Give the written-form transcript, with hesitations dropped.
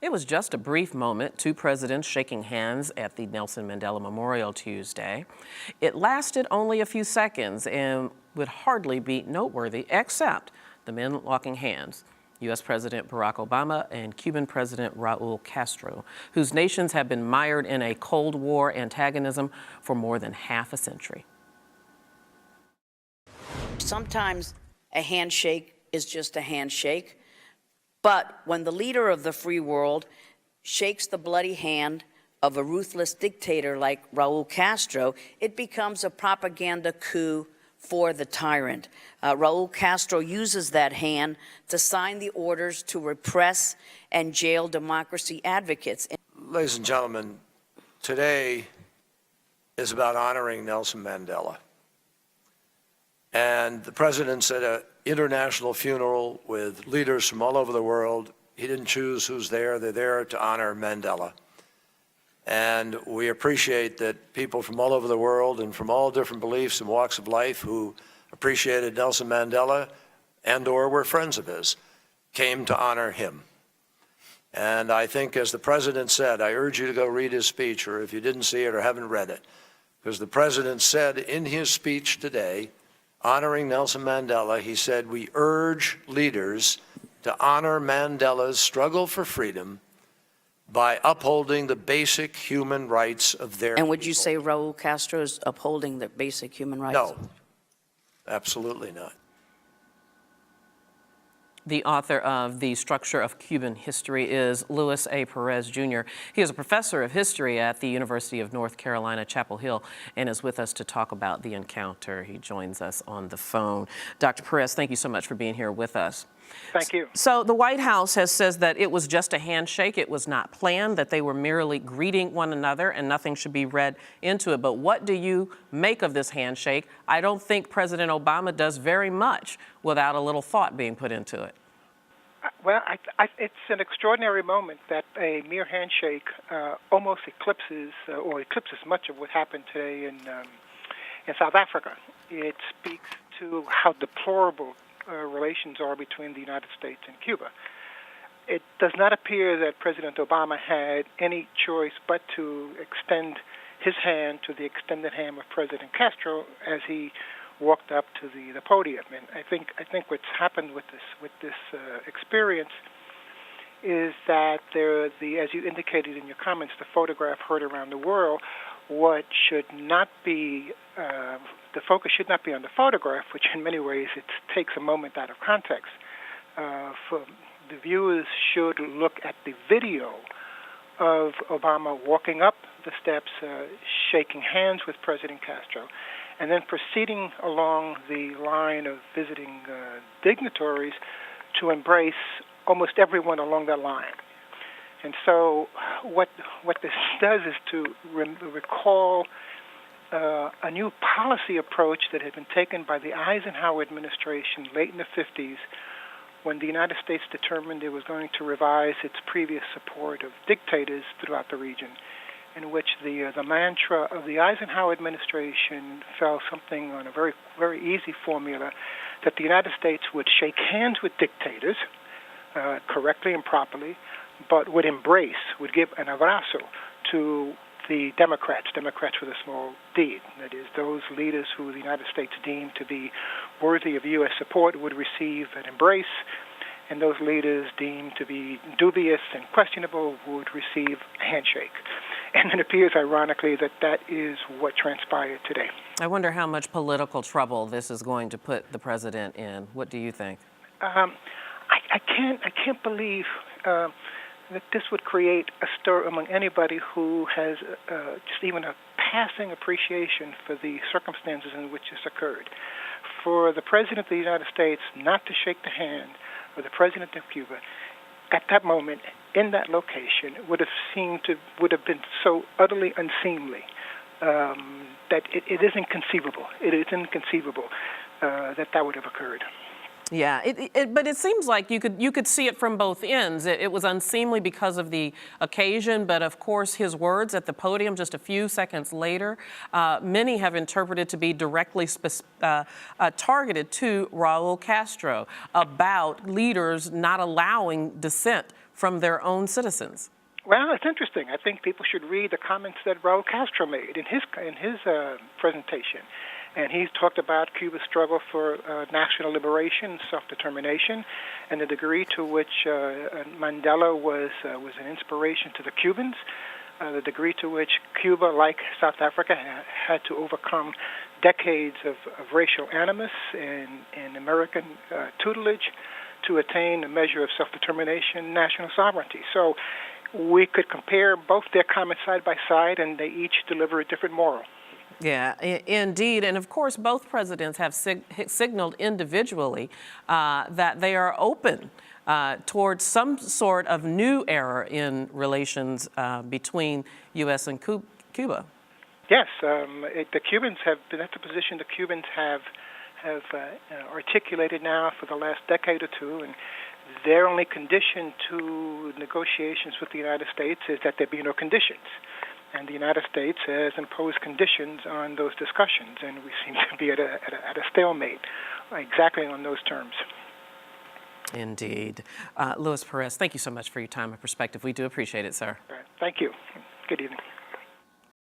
It was just a brief moment, two presidents shaking hands at the Nelson Mandela Memorial Tuesday. It lasted only a few seconds and would hardly be noteworthy except the men locking hands. U.S. President Barack Obama and Cuban President RAUL Castro, whose nations have been mired in a Cold War antagonism for more than half a century. Sometimes a handshake is just a handshake, but when the leader of the free world shakes the bloody hand of a ruthless dictator like Raul Castro, it becomes a propaganda coup for the tyrant. Raul Castro uses that hand to sign the orders to repress and jail democracy advocates. Ladies and gentlemen, today is about honoring Nelson Mandela. And the president's at an international funeral with leaders from all over the world. He didn't choose who's there. They're there to honor Mandela. And we appreciate that people from all over the world and from all different beliefs and walks of life who appreciated Nelson Mandela and or were friends of his came to honor him. And I think, as the president said, I urge you to go read his speech, or if you didn't see it or haven't read it, because the president said in his speech today, honoring Nelson Mandela, he said, we urge leaders to honor Mandela's struggle for freedom by upholding the basic human rights of their And would you people. say Raul Castro is upholding the basic human rights? No, absolutely not. The author of The Structure of Cuban History is Louis A. Perez, Jr. He is a professor of history at the University of North Carolina, Chapel Hill, and is with us to talk about the encounter. He joins us on the phone. Dr. Perez, thank you so much for being here with us. Thank you. So the White House has says that it was just a handshake. It was not planned, that they were merely greeting one another and nothing should be read into it. But what do you make of this handshake? I don't think President Obama does very much without a little thought being put into it. Well, it's an extraordinary moment that a mere handshake almost eclipses much of what happened today in South Africa. It speaks to how deplorable relations are between the United States and Cuba. It does not appear that President Obama had any choice but to extend his hand to the extended hand of President Castro as he walked up to the podium. And I think what's happened with this experience is that as you indicated in your comments, the photograph heard around the world. What should not be the focus should not be on the photograph, which in many ways it takes a moment out of context. For the viewers should look at the video of Obama walking up the steps, shaking hands with President Castro, and then proceeding along the line of visiting dignitaries to embrace almost everyone along that line. And so what this does is to recall a new policy approach that had been taken by the Eisenhower administration late in the 50s when the United States determined it was going to revise its previous support of dictators throughout the region, in which the mantra of the Eisenhower administration fell something on a very, very easy formula that the United States would shake hands with dictators correctly and properly, but would give an abrazo to the Democrats with a small d. That is, those leaders who the United States deemed to be worthy of U.S. support would receive an embrace, and those leaders deemed to be dubious and questionable would receive a handshake. And it appears, ironically, that is what transpired today. I wonder how much political trouble this is going to put the president in. What do you think? I can't believe that this would create a stir among anybody who has just even a passing appreciation for the circumstances in which this occurred. For the President of the United States not to shake the hand of the President of Cuba at that moment in that location would have been so utterly unseemly that it is inconceivable. It is inconceivable that would have occurred. Yeah, but it seems like you could see it from both ends. It was unseemly because of the occasion, but of course his words at the podium just a few seconds later, many have interpreted to be directly targeted to Raul Castro about leaders not allowing dissent from their own citizens? Well, it's interesting. I think people should read the comments that Raul Castro made in his presentation. And he talked about Cuba's struggle for national liberation, self-determination, and the degree to which Mandela was an inspiration to the Cubans, the degree to which Cuba, like South Africa, had to overcome decades of racial animus and American tutelage to attain a measure of self-determination, national sovereignty. So we could compare both their comments side by side, and they each deliver a different moral. Yeah, indeed. And of course, both presidents have signaled individually that they are open towards some sort of new era in relations between U.S. and Cuba. Yes, the Cubans have been at the position the Cubans have articulated now for the last decade or two, and their only condition to negotiations with the United States is that there be no conditions. And the United States has imposed conditions on those discussions, and we seem to be at a stalemate exactly on those terms. Indeed. Luis Perez, thank you so much for your time and perspective. We do appreciate it, sir. All right. Thank you. Good evening.